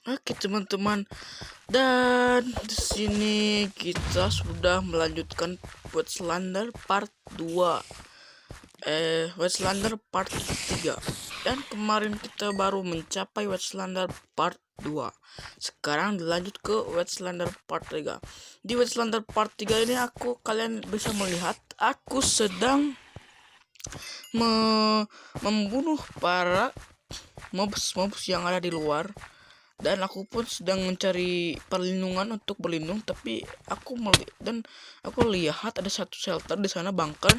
Oke teman-teman, dan di sini kita sudah melanjutkan Wetslander part 2. Wetslander part 3. Dan kemarin kita baru mencapai Wetslander part 2. Sekarang dilanjut ke Wetslander part 3. Di Wetslander part 3 ini kalian bisa melihat aku sedang membunuh para mobs yang ada di luar. Dan aku pun sedang mencari perlindungan untuk berlindung, tapi aku lihat ada satu shelter di sana, bunker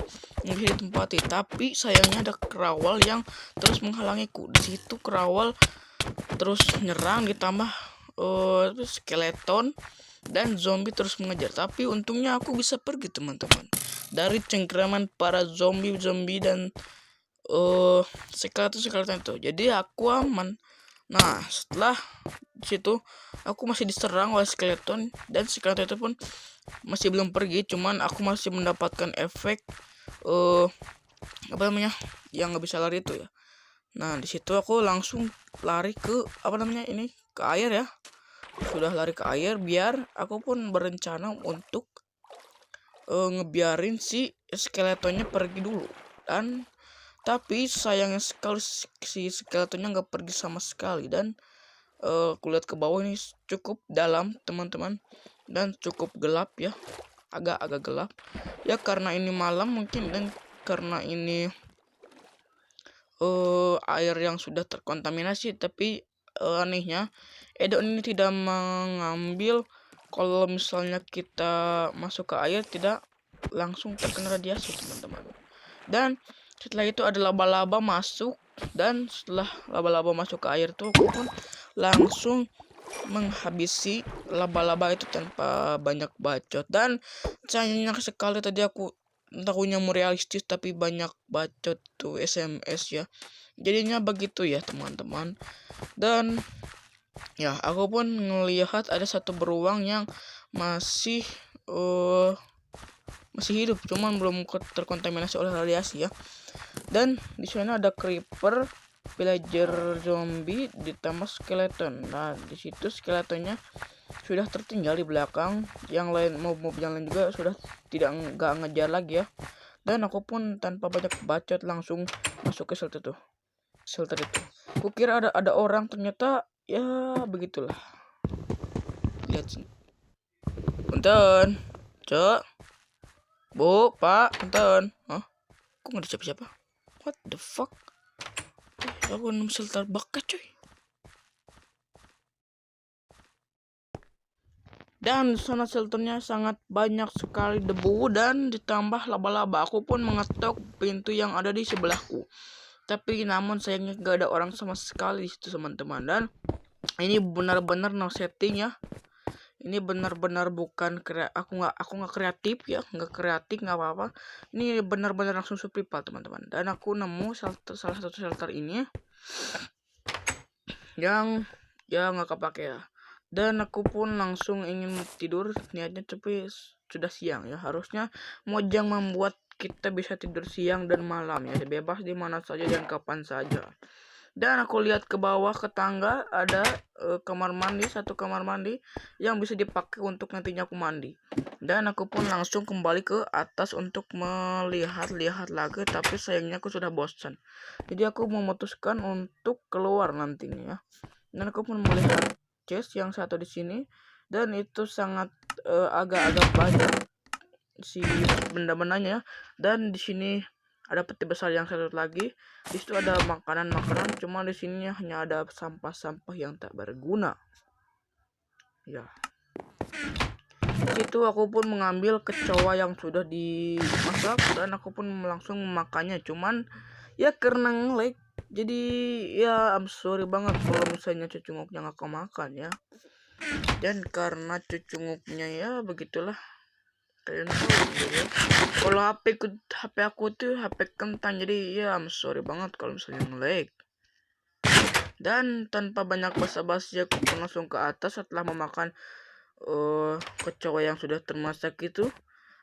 yang bisa ditempati, tapi sayangnya ada kerawal yang terus menghalangiku. Di situ kerawal terus nyerang, ditambah skeleton dan zombie terus mengejar. Tapi untungnya aku bisa pergi teman-teman dari cengkraman para zombie dan skeleton itu. Jadi aku aman. Nah, setelah situ aku masih diserang oleh skeleton, dan skeleton itu pun masih belum pergi, cuman aku masih mendapatkan efek yang nggak bisa lari itu ya. Nah, di situ aku langsung lari ke ke air ya. Sudah lari ke air, biar aku pun berencana untuk ngebiarin si skeletonnya pergi dulu. Dan tapi sayangnya sekali si skeletonnya nggak pergi sama sekali, dan aku lihat ke bawah ini cukup dalam teman-teman, dan cukup gelap ya, agak gelap ya karena ini malam mungkin, dan karena ini air yang sudah terkontaminasi. Tapi anehnya Edon ini tidak mengambil kalau misalnya kita masuk ke air tidak langsung terkena radiasi teman-teman. Dan setelah itu ada laba-laba masuk, dan setelah laba-laba masuk ke air tuh aku pun langsung menghabisi laba-laba itu tanpa banyak bacot. Dan sayangnya sekali tadi aku tahunya mau realistis tapi banyak bacot tuh SMS ya, jadinya begitu ya teman-teman. Dan ya aku pun ngelihat ada satu beruang yang masih hidup, cuman belum terkontaminasi oleh radiasi ya. Dan di sana ada creeper, villager zombie, ditambah skeleton. Nah, di situ skeletonnya sudah tertinggal di belakang. Yang lain mob yang lain juga sudah nggak ngejar lagi ya. Dan aku pun tanpa banyak bacot langsung masuk ke shelter itu. Kukira ada orang, ternyata ya begitulah. Lihat sini. Punten, Cok. Bu, Pak, punten. Hah? Kok nggak ada siapa-siapa? What the fuck? Aku nemu shelter bakat coy. Dan sana shelternya sangat banyak sekali debu dan ditambah laba-laba. Aku pun mengetok pintu yang ada di sebelahku. Tapi namun sayangnya gak ada orang sama sekali di situ teman-teman. Dan ini benar-benar no setting ya. Ini benar-benar bukan aku nggak kreatif ya, nggak kreatif nggak apa-apa. Ini benar-benar langsung survival teman-teman. Dan aku nemu salah satu shelter ini yang ya nggak kepake ya. Dan aku pun langsung ingin tidur niatnya, tapi sudah siang ya. Harusnya Mojang membuat kita bisa tidur siang dan malam ya, bebas di mana saja dan kapan saja. Dan aku lihat ke bawah ke tangga ada satu kamar mandi yang bisa dipakai untuk nantinya aku mandi. Dan aku pun langsung kembali ke atas untuk melihat-lihat lagi, tapi sayangnya aku sudah bosan. Jadi aku memutuskan untuk keluar nantinya ya. Dan aku pun melihat chest yang satu di sini, dan itu sangat agak-agak banyak si benda-bendanya. Dan di sini ada peti besar yang satu lagi. Di situ ada makanan, cuma di sini hanya ada sampah-sampah yang tak berguna. Ya. Situ aku pun mengambil kecoa yang sudah dimasak, dan aku pun langsung memakannya. Cuman ya karena nge-lag, jadi ya I'm sorry banget kalau misalnya cucunguknya nggak kemakan ya. Dan karena cucunguknya ya begitulah, kalian tahu ya. Kalau HP aku tuh HP kentang, jadi ya I'm sorry banget kalau misalnya nge-lag. Dan tanpa banyak basa-basi aku pun langsung ke atas. Setelah memakan kecoa yang sudah termasak itu,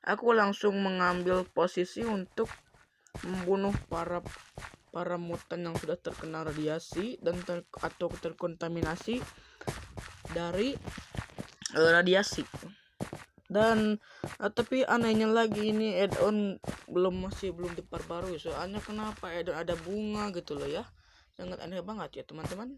aku langsung mengambil posisi untuk membunuh para mutan yang sudah terkena radiasi dan atau terkontaminasi. dari radiasi. Dan tapi anehnya lagi ini add-on belum diperbarui. Soalnya kenapa add-on ada bunga gitu loh ya. Sangat aneh banget ya teman-teman.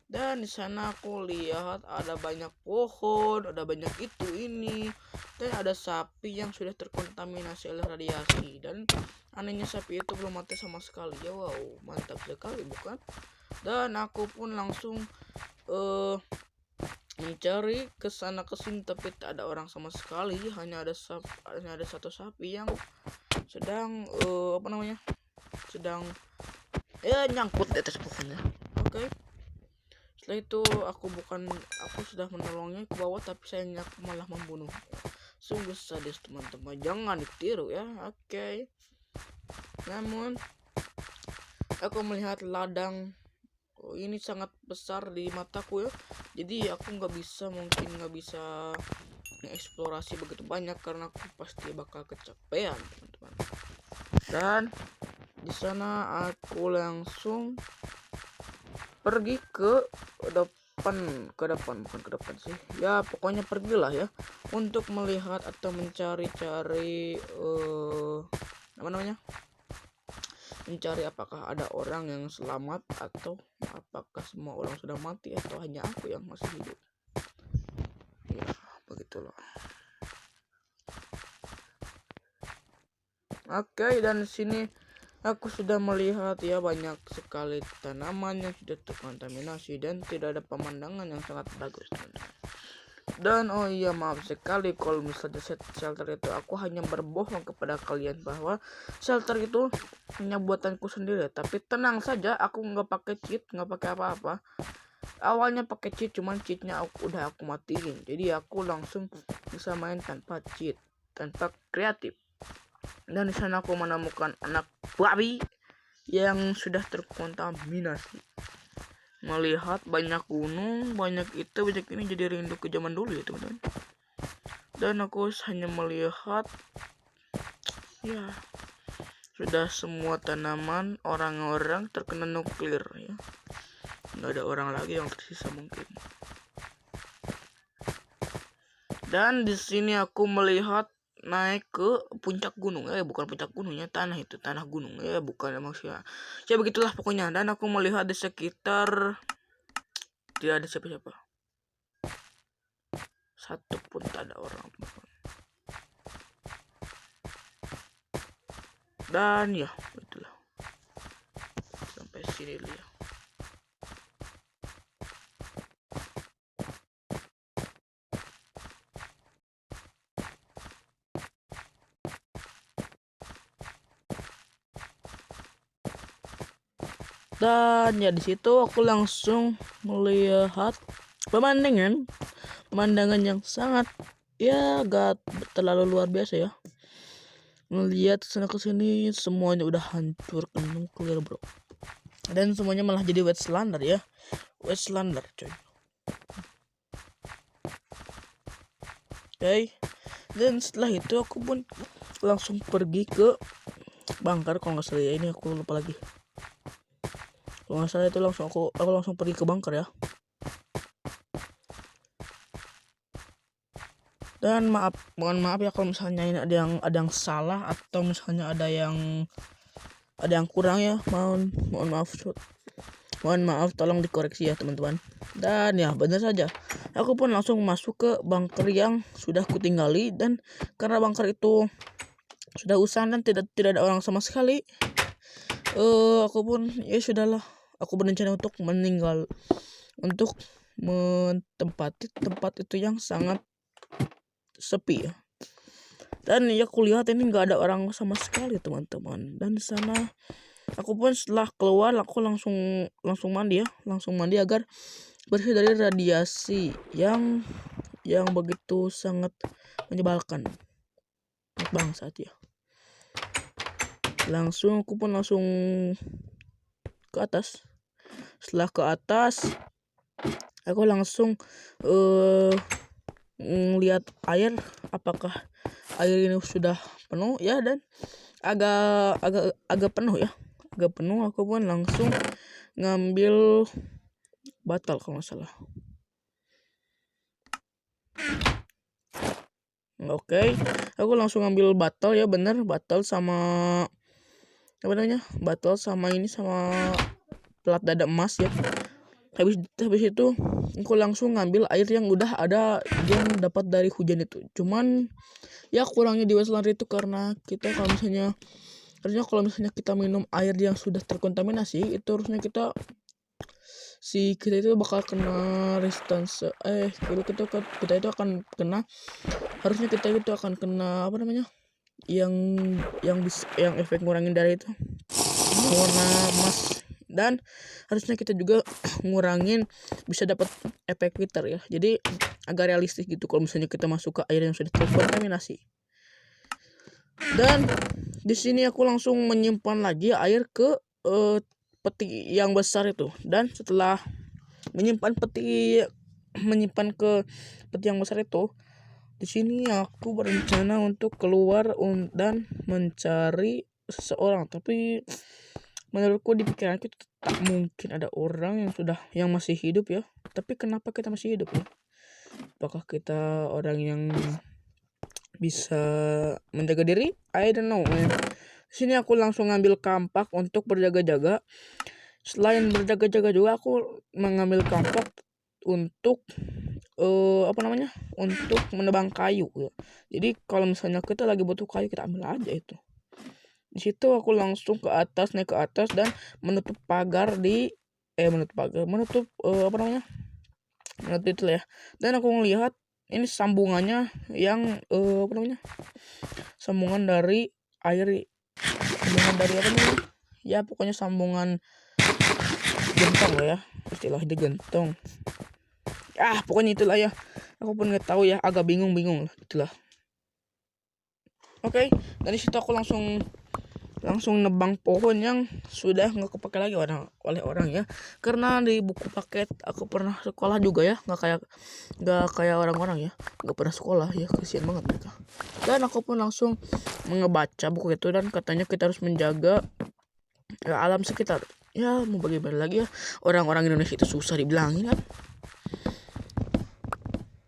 Dan di sana aku lihat ada banyak pohon, ada banyak itu ini, dan ada sapi yang sudah terkontaminasi oleh radiasi. Dan anehnya sapi itu belum mati sama sekali. Ya wow, mantap sekali bukan? Dan aku pun langsung mencari kesana kesini, tapi tak ada orang sama sekali. Hanya ada satu sapi yang sedang sedang nyangkut di atas pohonnya. Oke. Setelah itu aku sudah menolongnya ke bawah, tapi sayangnya aku malah membunuh. Sungguh sadis teman-teman, jangan ditiru ya. Oke. Namun aku melihat ladang ini sangat besar di mataku ya. Jadi aku nggak bisa mengeksplorasi begitu banyak karena aku pasti bakal kecapean teman-teman. Dan di sana aku langsung pergi ke depan bukan ke depan sih ya, pokoknya pergilah ya untuk melihat atau mencari-cari mencari apakah ada orang yang selamat atau apakah semua orang sudah mati atau hanya aku yang masih hidup ya, begitulah. Oke, dan di sini aku sudah melihat ya banyak sekali tanaman yang sudah terkontaminasi dan tidak ada pemandangan yang sangat bagus teman-teman. Dan oh iya, maaf sekali kalau misalnya shelter itu aku hanya berbohong kepada kalian bahwa shelter itu hanya buatanku sendiri. Tapi tenang saja, aku nggak pakai cheat, nggak pakai apa-apa. Awalnya pakai cheat, cuman cheatnya udah aku matiin. Jadi aku langsung bisa main tanpa cheat, tanpa kreatif. Dan di sana aku menemukan anak babi yang sudah terkontaminasi. Melihat banyak gunung, banyak ini, jadi rindu ke zaman dulu ya teman-teman. Dan aku hanya melihat ya sudah semua tanaman orang-orang terkena nuklir ya. Nggak ada orang lagi yang tersisa mungkin. Dan di sini aku melihat naik ke puncak gunung, bukan puncak gunungnya, tanah gunung ya, bukan manusia ya, begitulah pokoknya. Dan aku melihat di sekitar tidak ada siapa-siapa, satu pun tak ada orang teman-teman. Dan ya itulah, sampai sini dulu ya. Dan ya di situ aku langsung melihat pemandangan yang sangat ya gak terlalu luar biasa ya. Melihat sana ke sini semuanya udah hancur ke nuklir bro. Dan semuanya malah jadi wetlander ya. Wetlander coy. Oke. Dan setelah itu aku pun langsung pergi ke bunker kalau nggak salah ya, ini aku lupa lagi. Kalau nggak salah itu aku langsung pergi ke bunker ya. Dan mohon maaf ya kalau misalnya ini ada yang salah atau misalnya ada yang kurang ya, mohon maaf, tolong dikoreksi ya teman-teman. Dan ya benar saja, aku pun langsung masuk ke bunker yang sudah kutinggali. Dan karena bunker itu sudah usang dan tidak ada orang sama sekali, aku pun ya sudahlah, aku berencana untuk meninggal, untuk menempati tempat itu yang sangat sepi ya. Dan ya kulihat ini nggak ada orang sama sekali teman-teman. Dan di sana aku pun setelah keluar aku langsung mandi agar bersih dari radiasi yang begitu sangat menyebalkan bangsat ya. Aku pun langsung ke atas. Setelah ke atas aku langsung lihat air, apakah air ini sudah penuh ya. Dan agak penuh ya, aku pun langsung ngambil batal kalau nggak salah. Oke, aku langsung ambil battle ya, bener battle sama apa namanya? Battle sama ini sama plat dada emas ya. Habis itu aku langsung ngambil air yang udah ada yang dapat dari hujan itu. Cuman ya kurangnya di Westland itu karena kita kalau misalnya kita minum air yang sudah terkontaminasi, itu harusnya kita itu bakal kena resistance kita itu akan kena, harusnya kita itu akan kena apa namanya, yang yang efek ngurangin darah itu yang warna emas, dan harusnya kita juga ngurangin bisa dapat efek Twitter ya. Jadi agak realistis gitu kalau misalnya kita masuk ke air yang sudah terkontaminasi. Dan di sini aku langsung menyimpan lagi air ke peti yang besar itu. Dan setelah menyimpan ke peti yang besar itu, di sini aku berencana untuk keluar dan mencari seseorang. Tapi menurutku di pikiranku tak mungkin ada orang yang masih hidup ya. Tapi kenapa kita masih hidup ya? Apakah kita orang yang bisa menjaga diri? I don't know, man. Sini aku langsung ngambil kampak untuk berjaga-jaga. Selain berjaga-jaga juga aku mengambil kampak untuk untuk menebang kayu ya. Jadi kalau misalnya kita lagi butuh kayu, kita ambil aja itu. Di situ aku langsung naik ke atas dan menutup itu ya. Dan aku ngelihat ini sambungannya yang sambungan dari ya pokoknya sambungan gentong lah ya, istilahnya gentong. Pokoknya itulah ya, aku pun nggak tahu ya, agak bingung lah itulah. Oke, dari situ aku langsung nebang pohon yang sudah nggak kepake lagi oleh orang ya, karena di buku paket aku pernah sekolah juga ya, nggak kayak orang-orang ya, nggak pernah sekolah ya, kasihan banget mereka. Dan aku pun langsung ngebaca buku itu, dan katanya kita harus menjaga alam sekitar. Ya mau bagaimana lagi ya, orang-orang Indonesia itu susah dibilangin kan.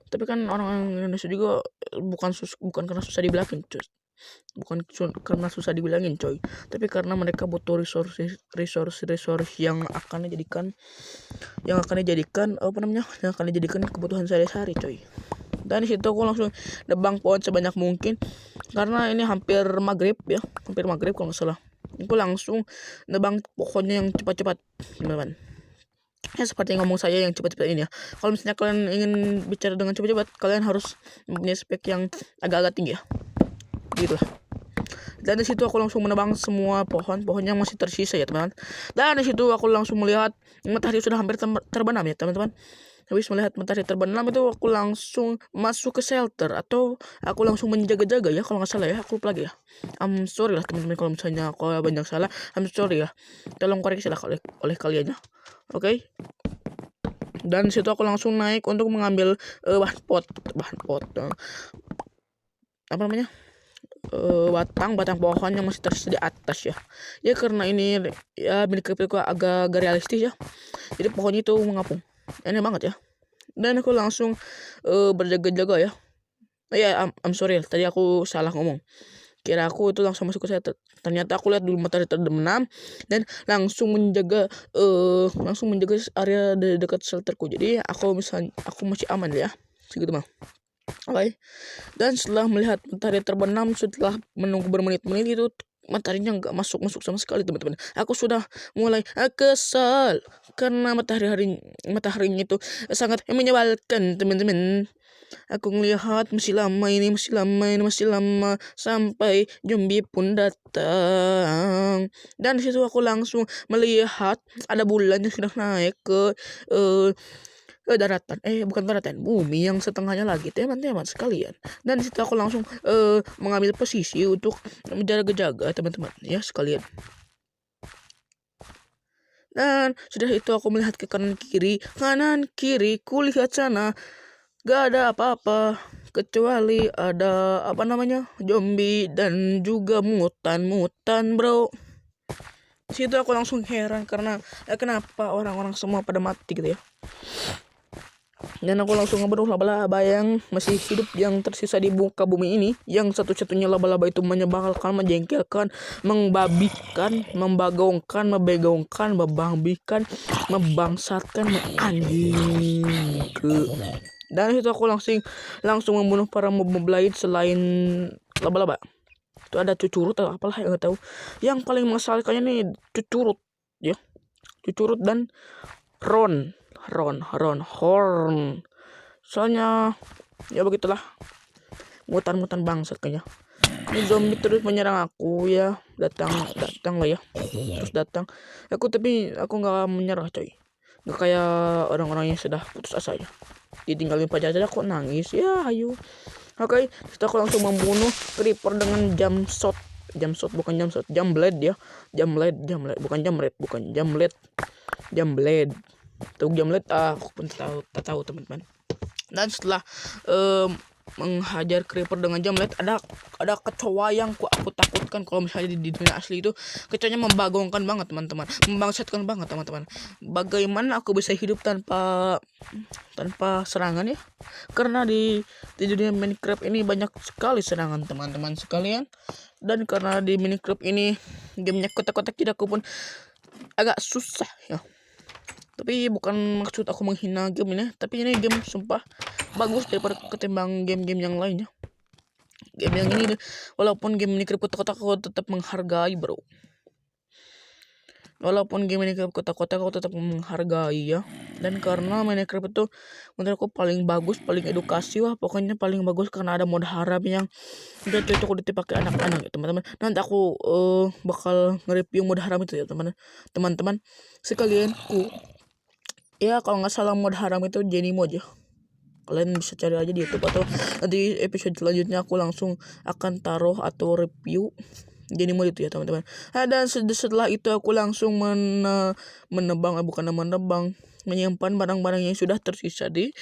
Tapi kan orang Indonesia juga bukan karena susah dibilangin, karena susah dibilangin coy, tapi karena mereka butuh resource yang akan dijadikan kebutuhan sehari-hari coy. Dan di situ aku langsung nebang pohon sebanyak mungkin karena ini hampir maghrib kalau nggak salah. Aku langsung nebang pohonnya yang cepat-cepat, teman-teman. Ya seperti ngomong saya yang cepat-cepat ini ya. Kalau misalnya kalian ingin bicara dengan cepat-cepat, kalian harus mempunyai spek yang agak-agak tinggi ya. Gitu lah. Dan di situ aku langsung menebang semua pohon yang masih tersisa ya teman-teman. Dan di situ aku langsung melihat matahari sudah hampir terbenam ya teman-teman. Habis melihat matahari terbenam itu aku langsung masuk ke shelter, atau aku langsung menjaga-jaga ya kalau nggak salah ya, aku lupa lagi ya. I'm sorry lah teman-teman kalau misalnya aku banyak salah, I'm sorry ya. Tolong koreksi lah oleh kalian ya. Oke. Dan situ aku langsung naik untuk mengambil bahan pot batang pohon yang masih tersisa di atas ya karena ini ya milikku agak realistis ya, jadi pohonnya itu mengapung, enak banget ya. Dan aku langsung berjaga-jaga ya. I'm sorry tadi aku salah ngomong, kira aku itu langsung masuk ke saya, ternyata aku lihat dulu matahari terbenam dan langsung menjaga area di dekat shelterku, jadi aku masih aman ya segitu mah. Oke. Dan setelah melihat matahari terbenam, setelah menunggu bermenit-menit itu mataharinya nggak masuk sama sekali teman-teman. Aku sudah mulai kesal karena mataharinya itu sangat menyebalkan teman-teman. Aku melihat masih lama sampai zombie pun datang. Dan di situ aku langsung melihat ada bulan yang sudah naik ke bukan daratan, bumi yang setengahnya lagi teman-teman sekalian. Dan di situ aku langsung mengambil posisi untuk menjaga-jaga teman-teman ya sekalian. Dan sudah itu aku melihat ke kanan kiri, kulihat sana gak ada apa-apa kecuali ada zombie dan juga mutan bro. Di situ aku langsung heran karena kenapa orang-orang semua pada mati gitu ya. Dan aku langsung ngebunuh laba-laba yang masih hidup yang tersisa di muka bumi ini. Yang satu-satunya laba-laba itu menyebalkan, menjengkelkan, membabikan, membagongkan, membegongkan, membabikan, membangsatkan, menganjing ke. Dan itu aku langsung membunuh para mob lain selain laba-laba. Itu ada cucurut atau apalah yang nggak tahu. Yang paling mengesalkannya nih cucurut, ya, cucurut dan horn. Soalnya ya begitulah, mutan-mutan bangsat kayaknya. Ini zombie terus menyerang aku ya, datang lah ya, terus datang. Tapi aku nggak menyerah coy, nggak kayak orang-orang yang sudah putus asa ya. Ditinggalin pacar aja aku nangis ya, ayo. Oke, kita aku langsung membunuh creeper dengan jam shot bukan jam blade ya, jam blade bukan jam blade, tuh jam blade. Aku pun tak tahu teman-teman. Dan setelah menghajar creeper dengan jam blade, ada kecoa yang aku takutkan. Kalau misalnya di dunia asli itu kecoanya membagongkan banget teman-teman, membangsatkan banget teman-teman. Bagaimana aku bisa hidup tanpa serangan ya? Karena di dunia Minecraft ini banyak sekali serangan teman-teman sekalian. Dan karena di Minecraft ini gamenya kotak-kotak, jadi aku pun agak susah ya. Tapi bukan maksud aku menghina game ini, tapi ini game sumpah bagus daripada ketimbang game-game yang lainnya. Game yang ini walaupun game ini kotak-kotak aku tetap menghargai bro. Walaupun game ini kotak-kotak aku tetap menghargai ya. Dan karena Minecraft itu menurut aku paling bagus, paling edukasi, wah pokoknya paling bagus karena ada mod haram yang udah cocok dipakai anak-anak ya teman-teman. Nanti aku bakal nge-review mod haram itu ya teman-teman sekalian. Ya kalau nggak salah mod haram itu Jenny mod ya. Kalian bisa cari aja di YouTube, atau nanti episode selanjutnya aku langsung akan taruh atau review Jenny mod itu ya teman-teman. Dan setelah itu aku langsung menyimpan barang-barang yang sudah tersisa di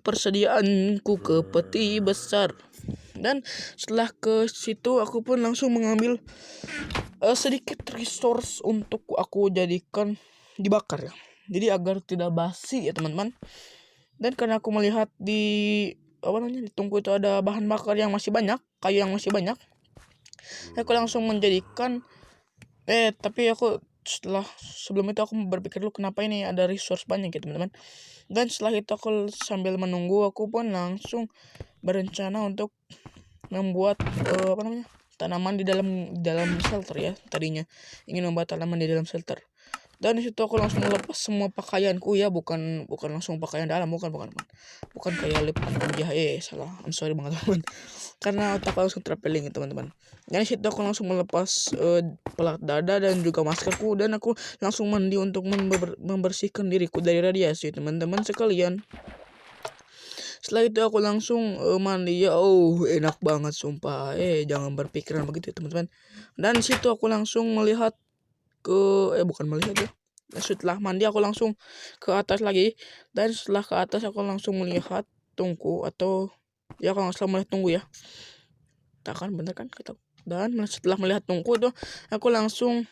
persediaanku ke peti besar. Dan setelah ke situ aku pun langsung mengambil sedikit resource untuk aku jadikan dibakar ya. Jadi agar tidak basi ya teman-teman. Dan karena aku melihat di tungku itu ada bahan bakar yang masih banyak, kayu yang masih banyak, aku langsung menjadikan tapi aku sebelum itu aku berpikir dulu kenapa ini ada resource banyak ya teman-teman. Dan setelah itu aku sambil menunggu, aku pun langsung berencana untuk membuat tanaman di dalam shelter ya. Tadinya ingin membuat tanaman di dalam shelter. Dan disitu aku langsung melepas semua pakaianku ya, bukan langsung pakaian dalam, bukan kayak lipat aja, salah, I'm sorry banget teman, karena otak langsung traveling ya teman-teman. Dan disitu aku langsung melepas pelat dada dan juga maskerku, dan aku langsung mandi untuk membersihkan diriku dari radiasi teman-teman sekalian. Setelah itu aku langsung mandi ya, enak banget sumpah, jangan berpikiran begitu ya teman-teman. Dan situ aku langsung melihat bukan melihat ya. Setelah mandi aku langsung ke atas lagi, dan setelah ke atas aku langsung melihat tungku, atau ya kalau nggak salah melihat tunggu ya. Tak kan bener kan kita. Dan setelah melihat tungku itu aku langsung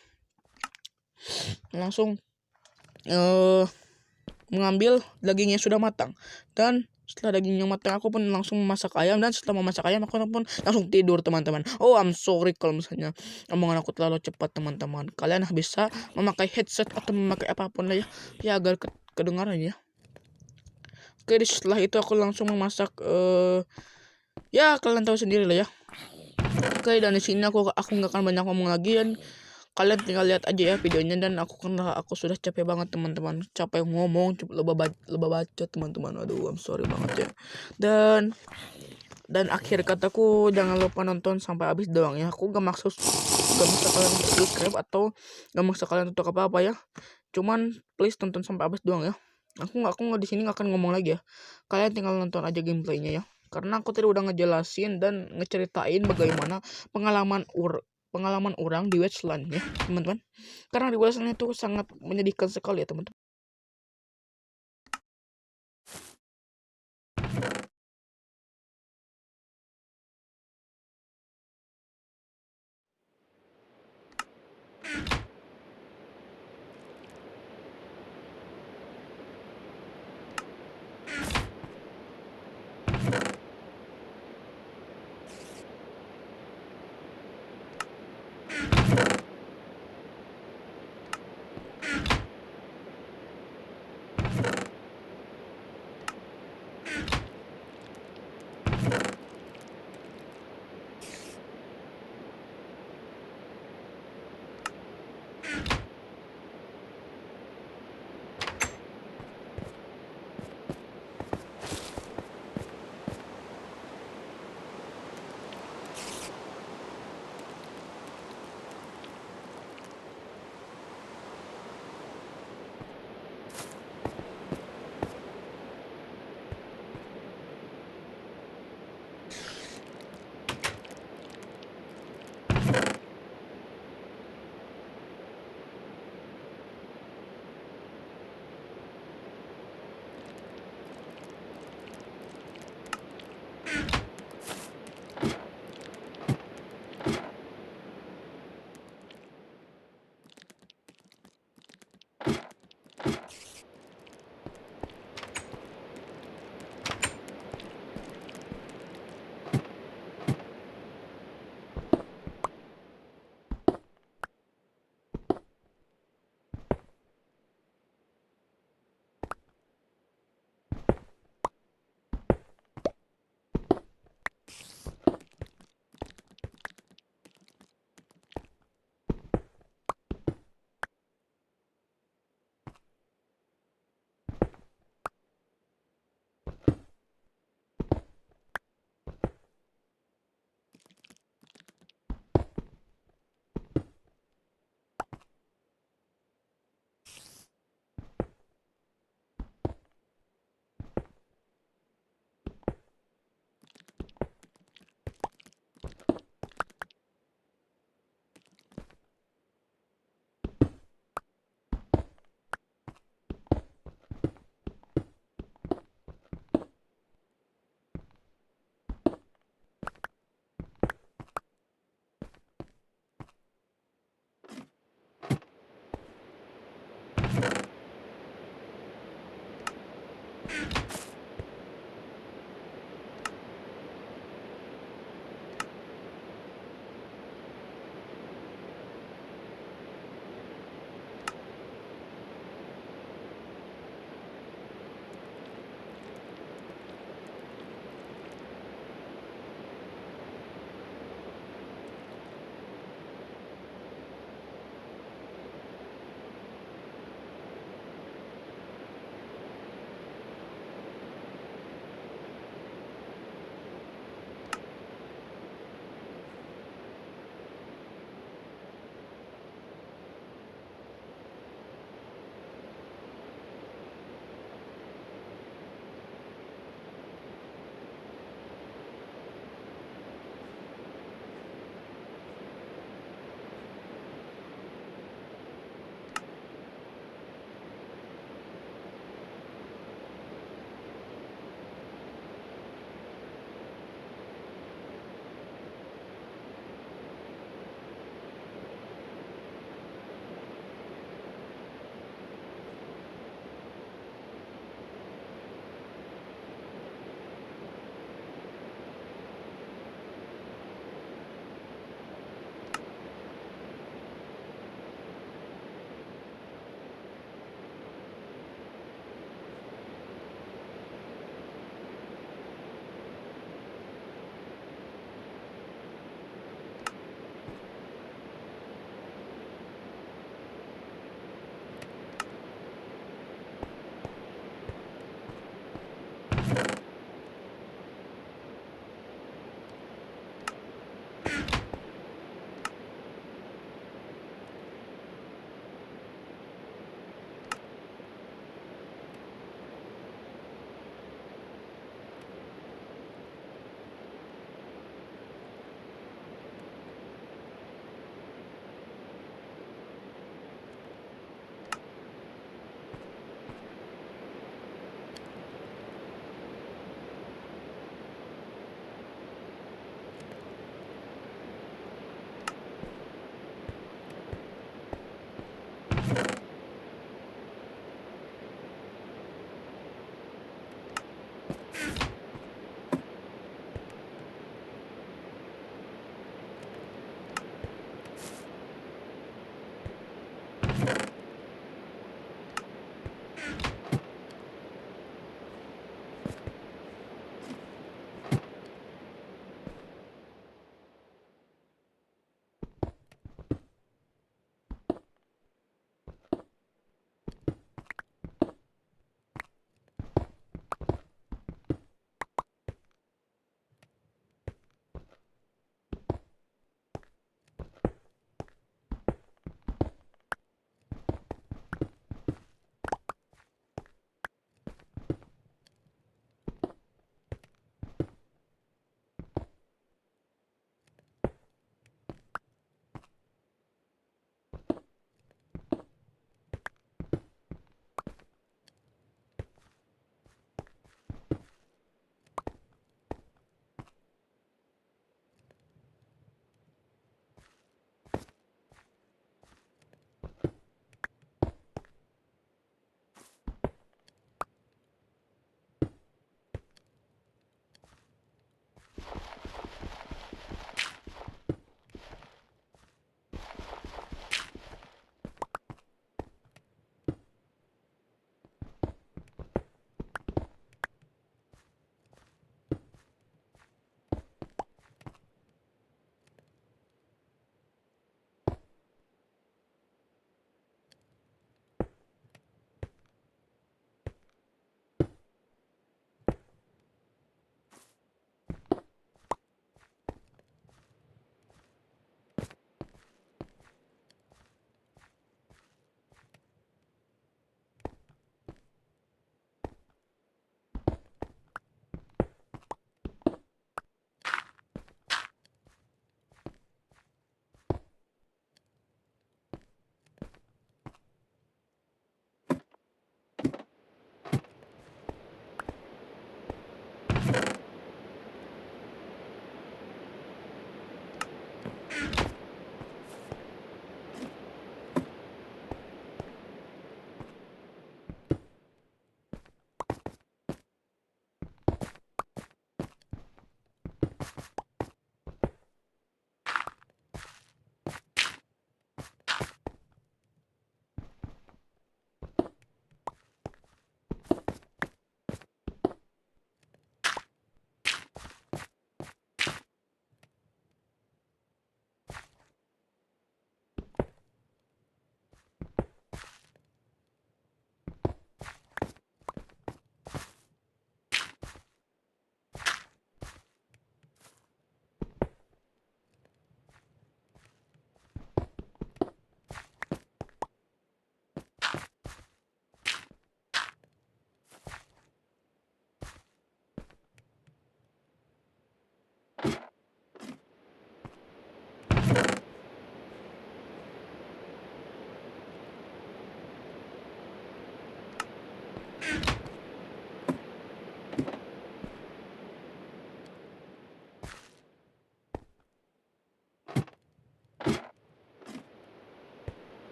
mengambil daging yang sudah matang. Dan setelah dagingnya matang aku pun langsung memasak ayam, dan setelah memasak ayam aku pun langsung tidur teman-teman. I'm sorry kalau misalnya omongan aku terlalu cepat teman-teman. Kalian bisa memakai headset atau memakai apapun lah ya agar kedengaran ya. Oke, setelah itu aku langsung memasak ya kalian tahu sendiri lah ya. Oke, dan di sini aku nggak akan banyak ngomong lagi, dan kalian tinggal lihat aja ya videonya. Dan karena aku sudah capek banget teman-teman, capek ngomong, lebih baca teman-teman. Aduh, I'm sorry banget ya. Dan akhir kataku, jangan lupa nonton sampai habis doang ya. Aku gak maksa kalian untuk subscribe atau gak maksa kalian untuk apa-apa ya. Cuman please tonton sampai habis doang ya. Aku nggak di sini nggak akan ngomong lagi ya. Kalian tinggal nonton aja gameplaynya ya. Karena aku tadi udah ngejelasin dan ngeceritain bagaimana pengalaman orang di Westland ya teman-teman. Karena di Westland itu sangat menyedihkan sekali ya teman-teman.